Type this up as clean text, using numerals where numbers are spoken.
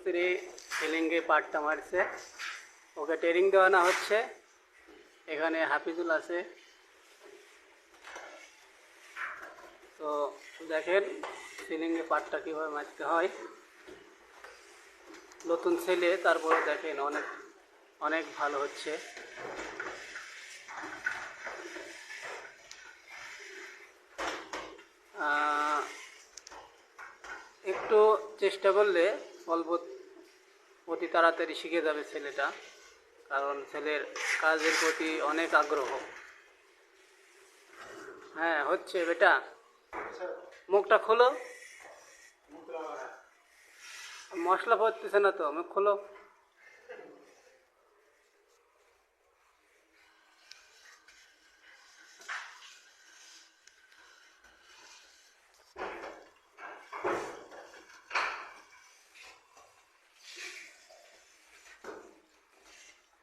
মিস্ত্রি সিলিংয়ে পাটটা মারছে, ওকে ট্রেনিং দেওয়ানো হচ্ছে। এখানে হাফিজুল আছে। তো দেখেন সিলিংয়ে পাটটা কীভাবে মারতে হয়। নতুন ছেলে, তারপরে দেখেন অনেক অনেক ভালো হচ্ছে। একটু চেষ্টা করলে অল্প অতি তাড়াতাড়ি শিখে যাবে ছেলেটা, কারণ ছেলের কাজের প্রতি অনেক আগ্রহ। হ্যাঁ হচ্ছে বেটা, মুখটা খোলো, মশলা পড়তেছে না তো, মুখ খোলো।